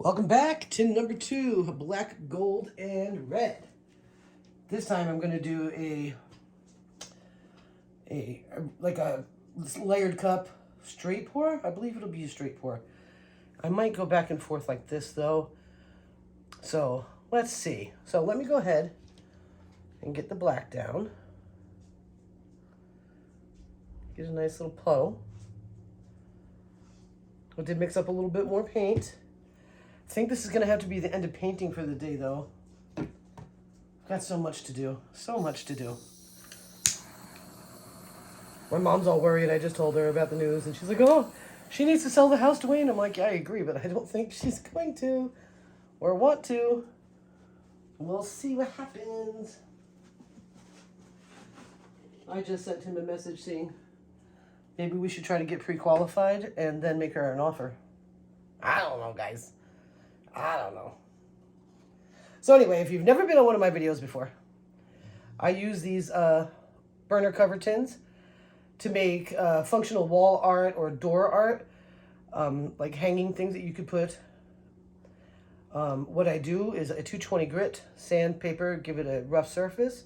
Welcome back to number 2, black, gold, and red. This time I'm going to do a layered cup straight pour. I believe it'll be a straight pour. I might go back and forth like this though. So let's see. So let me go ahead and get the black down. Get a nice little flow. I did mix up a little bit more paint. I think this is going to have to be the end of painting for the day, though. Got so much to do. So much to do. My mom's all worried. I just told her about the news, and she's like, oh, she needs to sell the house, Dwayne. I'm like, yeah, I agree, but I don't think she's going to or want to. We'll see what happens. I just sent him a message saying maybe we should try to get pre-qualified and then make her an offer. I don't know, guys. I don't know. So anyway, if you've never been on one of my videos before, I use these burner cover tins to make functional wall art or door art, like hanging things that you could put. What I do is a 220 grit, sandpaper, give it a rough surface,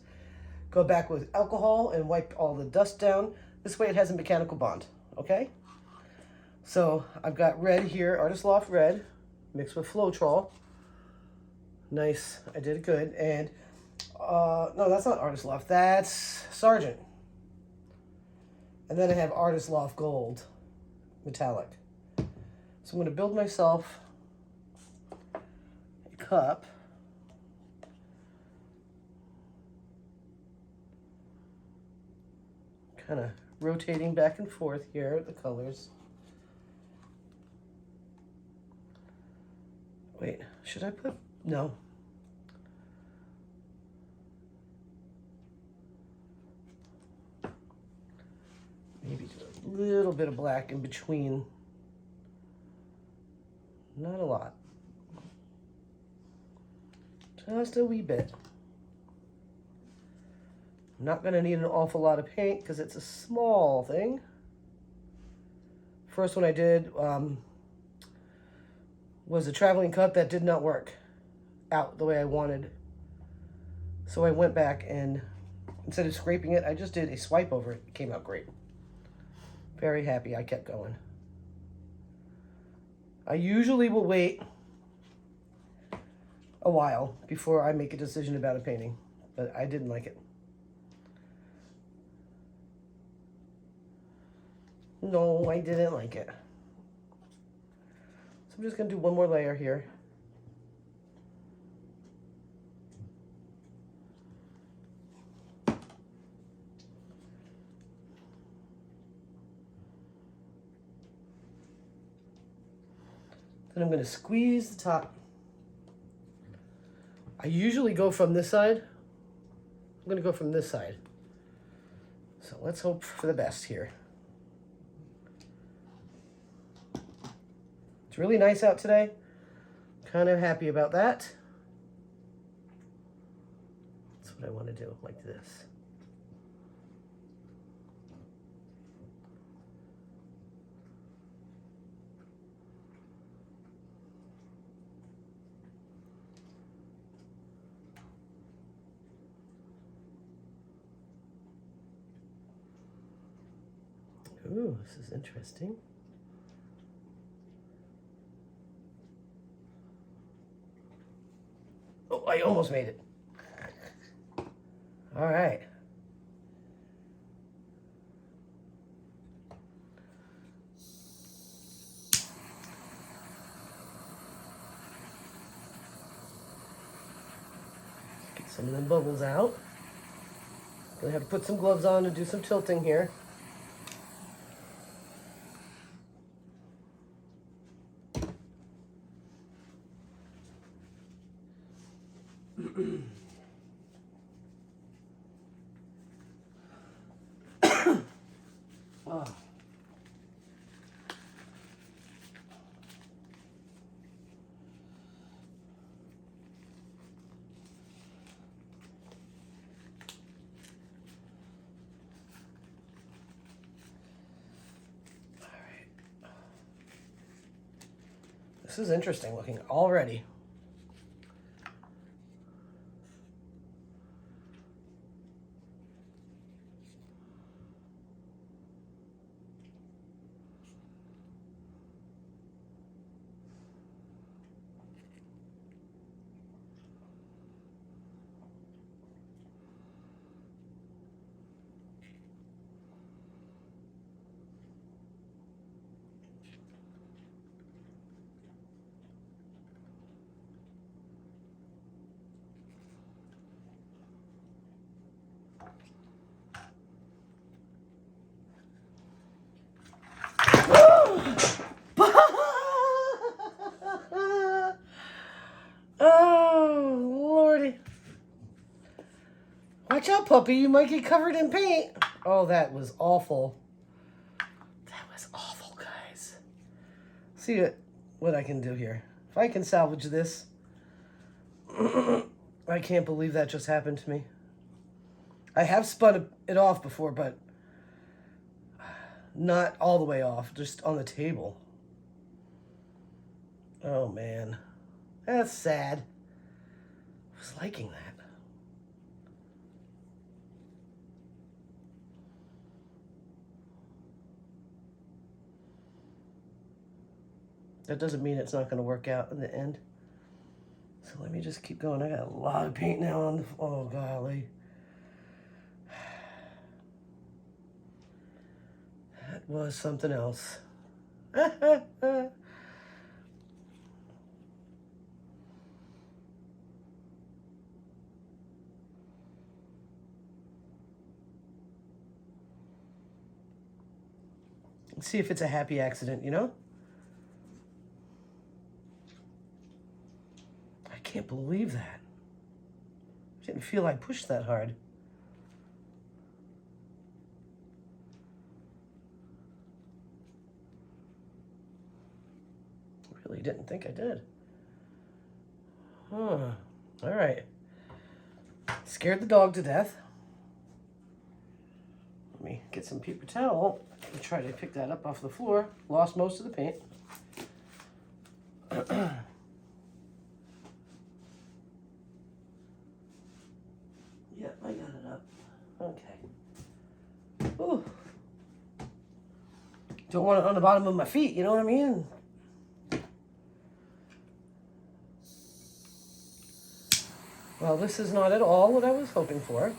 go back with alcohol and wipe all the dust down. This way it has a mechanical bond, okay? So I've got red here, Artist Loft red, mixed with Floetrol. Nice, I did it good. And, no, that's not Artist Loft, that's Sargent. And then I have Artist Loft Gold, metallic. So I'm gonna build myself a cup. Kind of rotating back and forth here, the colors. Wait, should I put, no. Maybe just a little bit of black in between. Not a lot. Just a wee bit. I'm not gonna need an awful lot of paint because it's a small thing. First one I did was a traveling cup that did not work out the way I wanted. So I went back and instead of scraping it, I just did a swipe over it. It came out great. Very happy. I kept going. I usually will wait a while before I make a decision about a painting, but I didn't like it. No, I didn't like it. So I'm just going to do one more layer here. Then I'm going to squeeze the top. I usually go from this side. I'm going to go from this side. So let's hope for the best here. It's really nice out today. Kind of happy about that. That's what I want to do, like this. Ooh, this is interesting. Oh, I almost made it. All right. Get some of them bubbles out. Gonna have to put some gloves on and do some tilting here. Oh. This is interesting looking already. Oh, Lordy. Watch out, puppy. You might get covered in paint. Oh, that was awful. That was awful, guys. See what I can do here. If I can salvage this. I can't believe that just happened to me. I have spun it off before, but not all the way off. Just on the table. Oh, man. That's sad. I was liking that. That doesn't mean it's not going to work out in the end. So let me just keep going. I got a lot of paint now on the... Oh, golly. That was something else. Let's see if it's a happy accident, you know? I can't believe that. I didn't feel I pushed that hard. I really didn't think I did. Huh. All right. Scared the dog to death. Let me get some paper towel and try to pick that up off the floor. Lost most of the paint. Yep, I got it up. Okay. Ooh. Don't want it on the bottom of my feet, you know what I mean? Well, this is not at all what I was hoping for.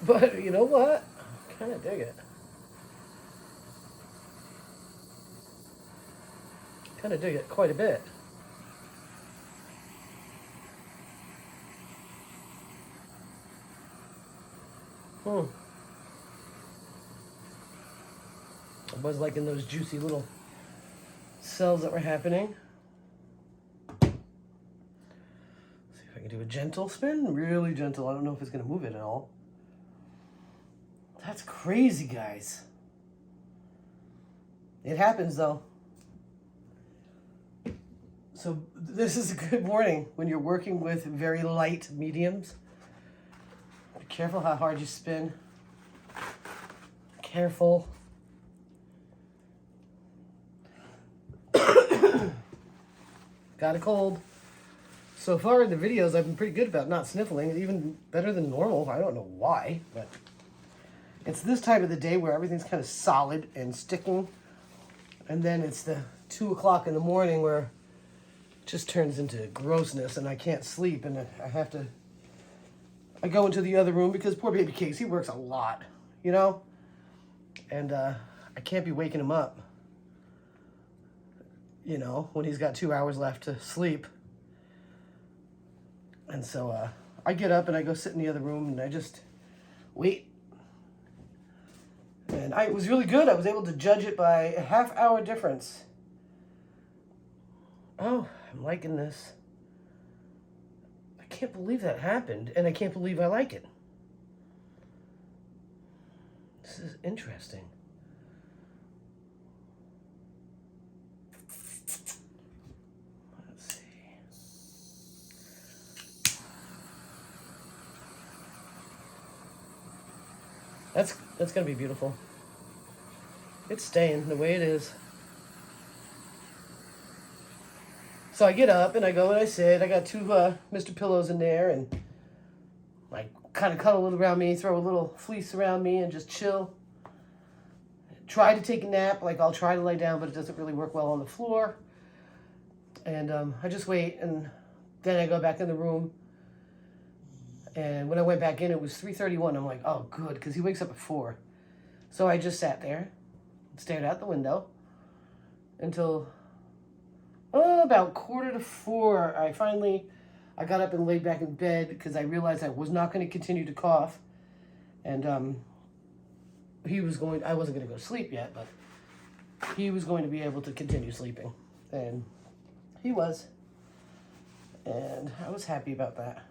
But you know what? I kind of dig it. Kind of dig it quite a bit. I was liking those juicy little cells that were happening. See if I can do a gentle spin. Really gentle. I don't know if it's going to move it at all. That's crazy, guys. It happens, though. So this is a good warning when you're working with very light mediums. Be careful how hard you spin. Careful. Got a cold. So far in the videos, I've been pretty good about not sniffling. Even better than normal. I don't know why, but it's this time of the day where everything's kind of solid and sticking. And then it's the 2 o'clock in the morning where it just turns into grossness and I can't sleep. And I go into the other room because poor baby Casey works a lot, you know? And I can't be waking him up, you know, when he's got 2 hours left to sleep. And so I get up and I go sit in the other room and I just wait. And it was really good. I was able to judge it by a half-hour difference. Oh, I'm liking this. I can't believe that happened, and I can't believe I like it. This is interesting. Let's see. That's gonna be beautiful. It's staying the way it is. So I get up and I go and I sit. I got two Mr. Pillows in there, and I kind of cuddle it around me, throw a little fleece around me, and just chill. Try to take a nap. Like, I'll try to lay down, but it doesn't really work well on the floor. And I just wait, and then I go back in the room. And when I went back in, it was 3:31. I'm like, oh, good, because he wakes up at 4. So I just sat there, stared out the window until about 3:45. I got up and laid back in bed because I realized I was not going to continue to cough. And I wasn't going to go to sleep yet, but he was going to be able to continue sleeping. And he was. And I was happy about that.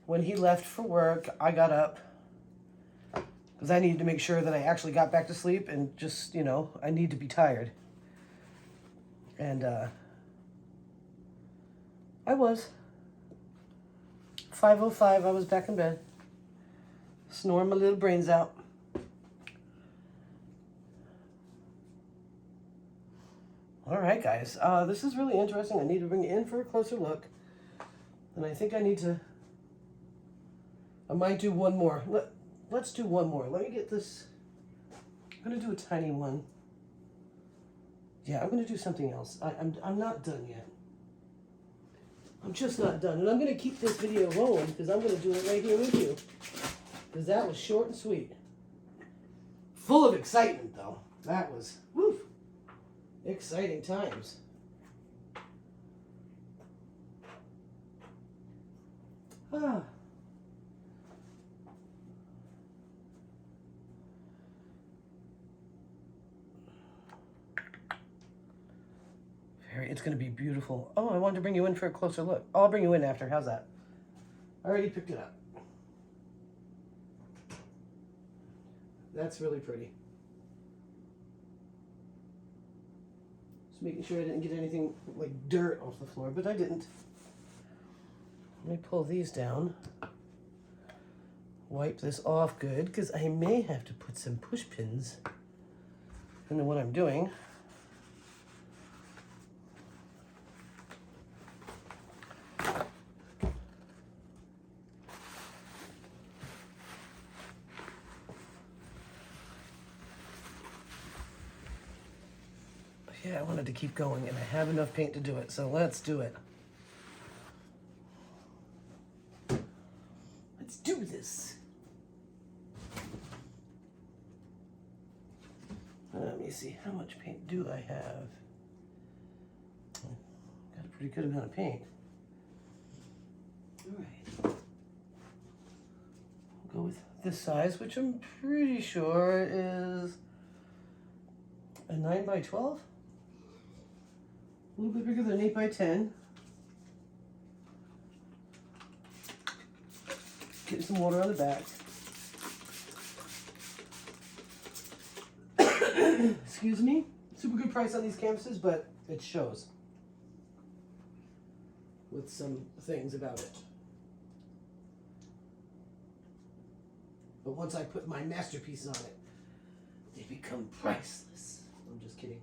When he left for work, I got up because I needed to make sure that I actually got back to sleep, and just, I need to be tired. And I was. 5:05, I was back in bed, snoring my little brains out. All right, guys. This is really interesting. I need to bring you in for a closer look. And I think I might do one more. Let's do one more. Let me get this. I'm going to do a tiny one. Yeah, I'm going to do something else. I'm not done yet. I'm just not done. And I'm going to keep this video rolling because I'm going to do it right here with you. Because that was short and sweet. Full of excitement, though. That was, woof, exciting times. Ah. It's going to be beautiful. Oh, I wanted to bring you in for a closer look. I'll bring you in after. How's that? I already picked it up. That's really pretty. Just making sure I didn't get anything like dirt off the floor, but I didn't. Let me pull these down. Wipe this off good, because I may have to put some push pins into what I'm doing. Yeah, I wanted to keep going, and I have enough paint to do it, so let's do it. Let's do this. Let me see, how much paint do I have? Got a pretty good amount of paint. All right. I'll go with this size, which I'm pretty sure is a 9x12. A little bit bigger than 8x10. Get some water on the back. Excuse me. Super good price on these canvases, but it shows with some things about it. But once I put my masterpiece on it, they become priceless. I'm just kidding.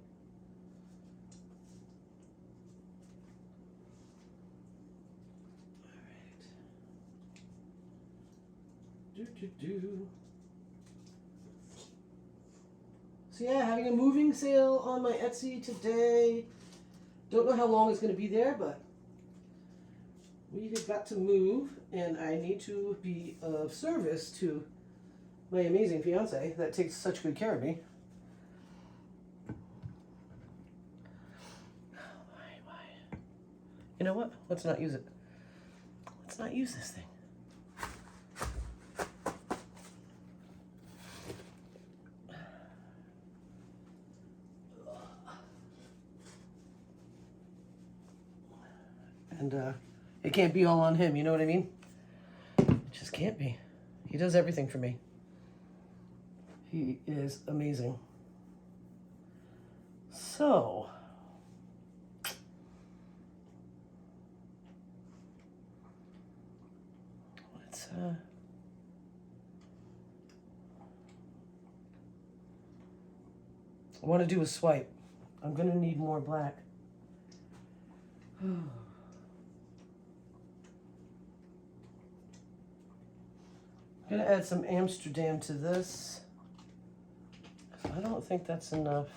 So yeah, having a moving sale on my Etsy today. Don't know how long it's going to be there, but we have got to move, and I need to be of service to my amazing fiance that takes such good care of me. Why? You know what? Let's not use it. Let's not use this thing. And it can't be all on him, you know what I mean? It just can't be. He does everything for me. He is amazing. So, let's I want to do a swipe. I'm going to need more black. I'm gonna add some Amsterdam to this. I don't think that's enough.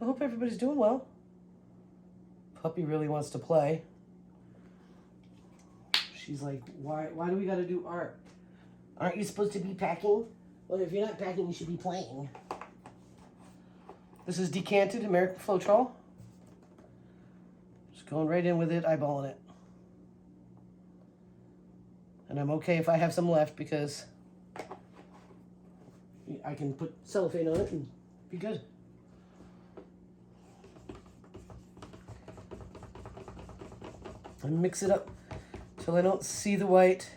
I hope everybody's doing well. Puppy really wants to play. She's like, why do we gotta do art? Aren't you supposed to be packing? Well, if you're not packing, you should be playing. This is decanted American Floetrol. Just going right in with it, eyeballing it. And I'm okay if I have some left because I can put cellophane on it and be good. And mix it up till I don't see the white.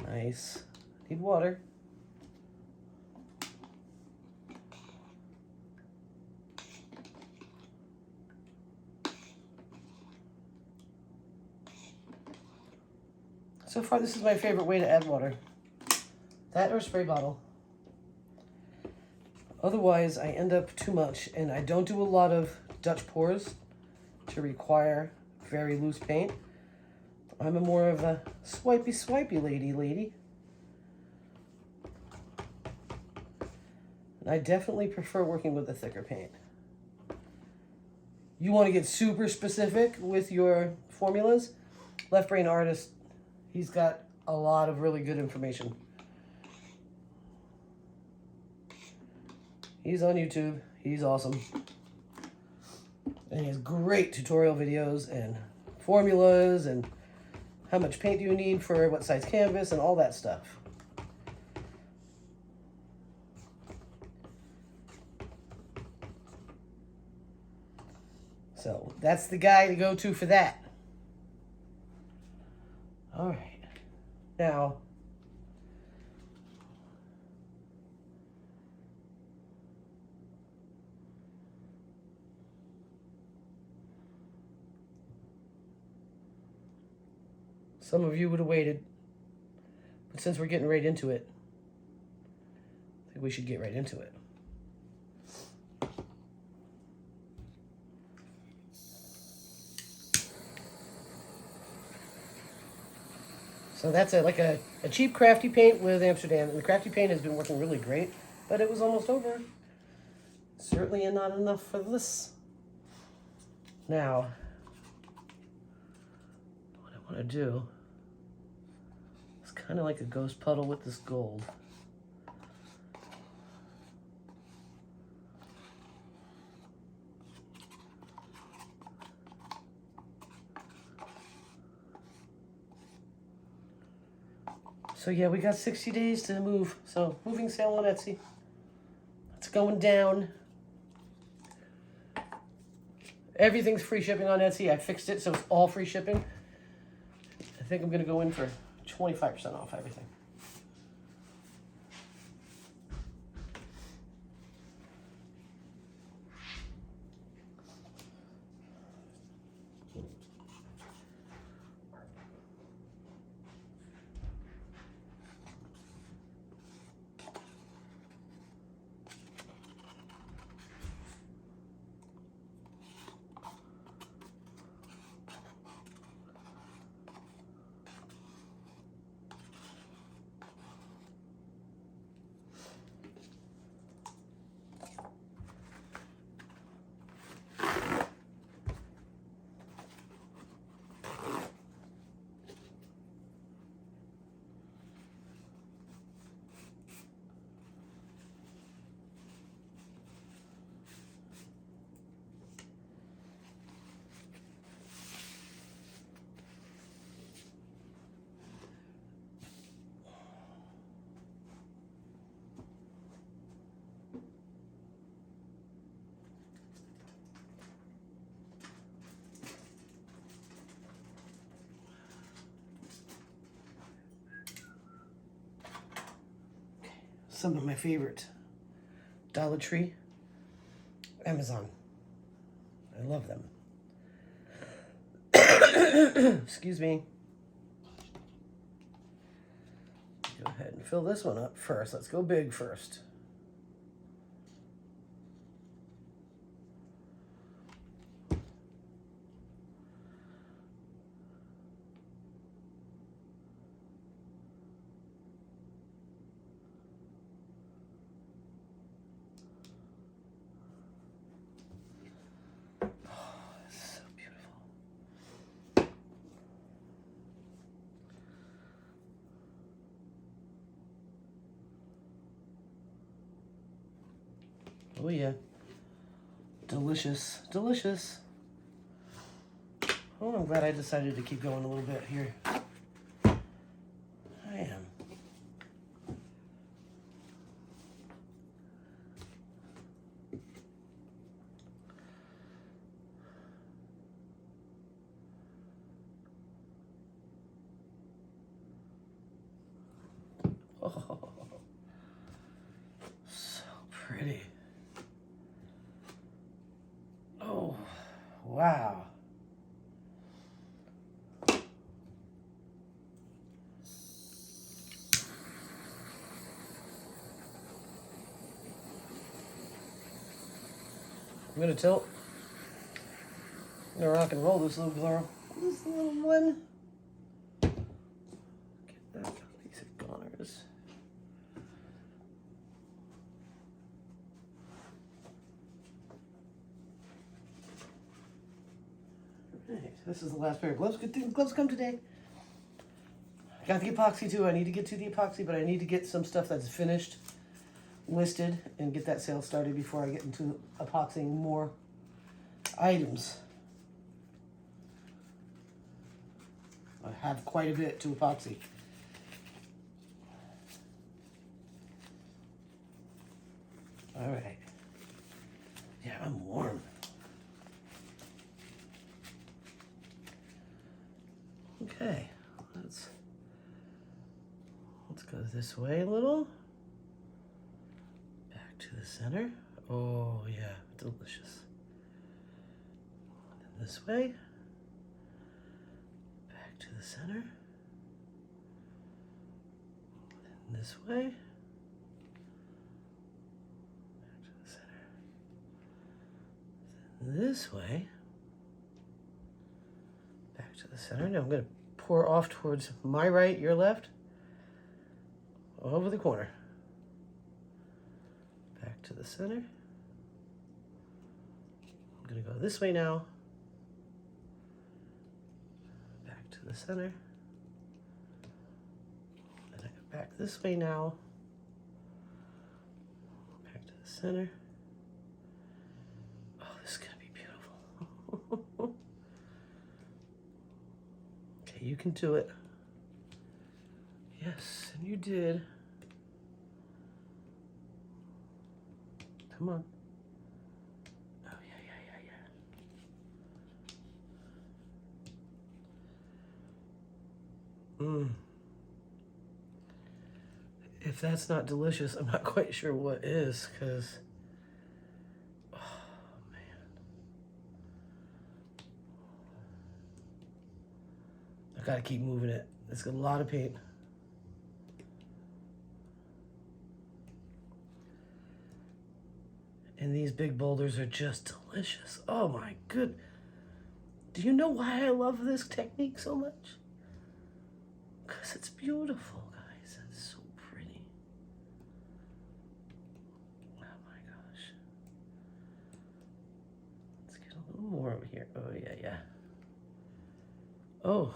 Nice. Need water. So far, this is my favorite way to add water. That or a spray bottle. Otherwise, I end up too much, and I don't do a lot of Dutch pours to require very loose paint. I'm a more of a swipey lady. And I definitely prefer working with a thicker paint. You want to get super specific with your formulas? Left Brain Artist, he's got a lot of really good information. He's on YouTube. He's awesome. And he has great tutorial videos and formulas and how much paint do you need for what size canvas and all that stuff. So that's the guy to go to for that. All right. Now, some of you would have waited, but since we're getting right into it, I think we should get right into it. So that's like a cheap crafty paint with Amsterdam. And the crafty paint has been working really great, but it was almost over. Certainly not enough for this. Now, what I want to do is kind of like a ghost puddle with this gold. So yeah, we got 60 days to move. So moving sale on Etsy. It's going down. Everything's free shipping on Etsy. I fixed it so it's all free shipping. I think I'm gonna go in for 25% off everything. some of my favorite. Dollar Tree, Amazon. I love them. Excuse me. Go ahead and fill this one up first. Let's go big first. Oh yeah. Delicious. Delicious. Oh, I'm glad I decided to keep going a little bit here. I am. Oh, so pretty. Oh, wow. I'm gonna tilt. I'm gonna rock and roll this little girl. This little one. Get that. These are goners. Alright, this is the last pair of gloves. Good thing the gloves come today. I got the epoxy too. I need to get to the epoxy, but I need to get some stuff that's finished, listed, and get that sale started before I get into epoxying more items. I have quite a bit to epoxy. All right. Yeah, I'm warm. Okay, let's go this way a little. Back to the center. Oh yeah, delicious. And this way. Back to the center. And this way. Back to the center. Then this way. Back to the center. Now I'm going to pour off towards my right, your left. Over the corner. Back to the center. I'm going to go this way now. Back to the center. Then I go back this way now. Back to the center. Oh, this is going to be beautiful. Okay, you can do it. Yes, and you did. Come on. Oh, yeah. If that's not delicious, I'm not quite sure what is, because, oh, man. I gotta keep moving it. It's got a lot of paint. And these big boulders are just delicious. Oh my good. Do you know why I love this technique so much? Because it's beautiful, guys. It's so pretty. Oh my gosh. Let's get a little more over here. Oh yeah. Oh.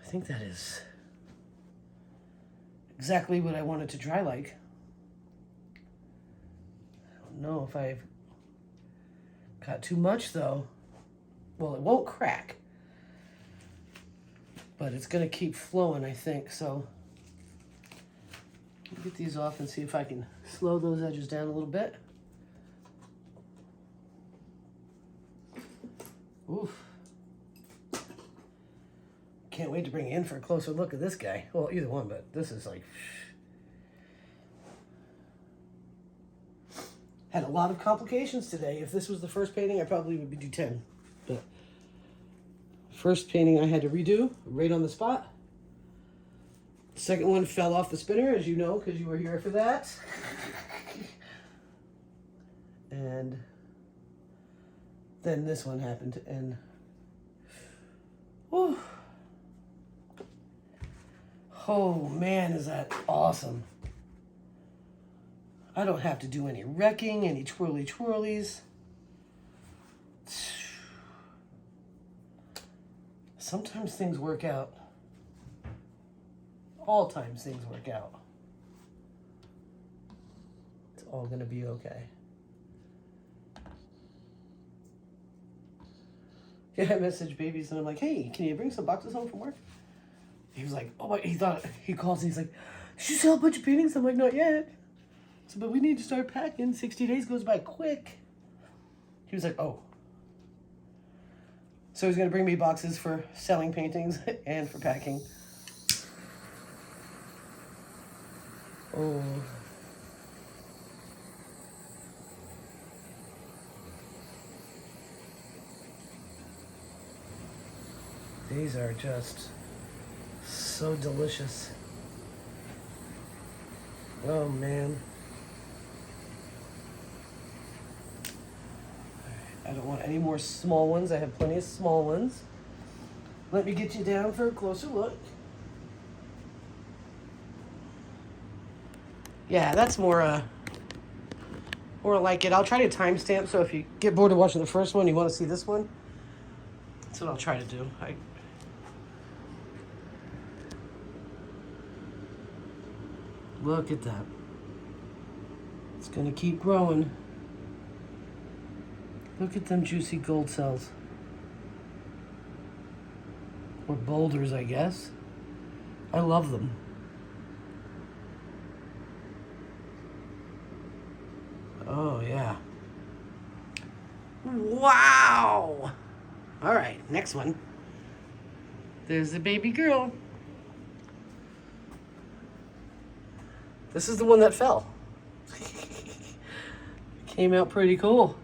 I think that is exactly what I want it to dry like. I don't know if I've got too much though. Well, it won't crack, but it's gonna keep flowing, I think. So let me get these off and see if I can slow those edges down a little bit. Oof. Can't wait to bring you in for a closer look at this guy. Well, either one, but this is like... Had a lot of complications today. If this was the first painting, I probably would do 10. But first painting I had to redo right on the spot. Second one fell off the spinner, as you know, because you were here for that. And then this one happened, and whew. Oh man, is that awesome. I don't have to do any wrecking, any twirlies. Sometimes things work out. All times things work out. It's all gonna be okay. Yeah, I messaged babies and I'm like, hey, can you bring some boxes home from work? He was like, oh my, he calls and he's like, did you sell a bunch of paintings? I'm like, not yet. So, but we need to start packing. 60 days goes by quick. He was like, oh. So he's going to bring me boxes for selling paintings and for packing. Oh. These are just so delicious. Oh, man. I don't want any more small ones. I have plenty of small ones. Let me get you down for a closer look. Yeah, that's more like it. I'll try to timestamp, so if you get bored of watching the first one, you want to see this one, that's what I'll try to do. Look at that. It's going to keep growing. Look at them juicy gold cells. Or boulders, I guess. I love them. Oh, yeah. Wow! All right, next one. There's the baby girl. This is the one that fell. Came out pretty cool.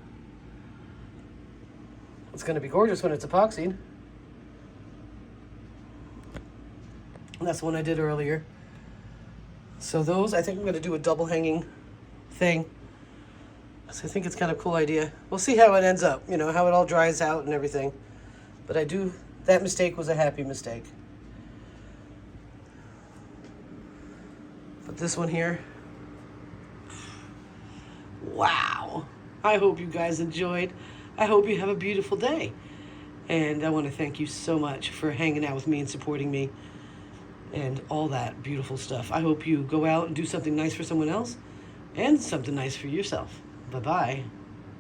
It's going to be gorgeous when it's epoxied. And that's the one I did earlier. So those, I think I'm going to do a double hanging thing. So I think it's kind of a cool idea. We'll see how it ends up, you know, how it all dries out and everything. But that mistake was a happy mistake. But this one here, wow. I hope you guys enjoyed. I hope you have a beautiful day. And I want to thank you so much for hanging out with me and supporting me and all that beautiful stuff. I hope you go out and do something nice for someone else and something nice for yourself. Bye-bye.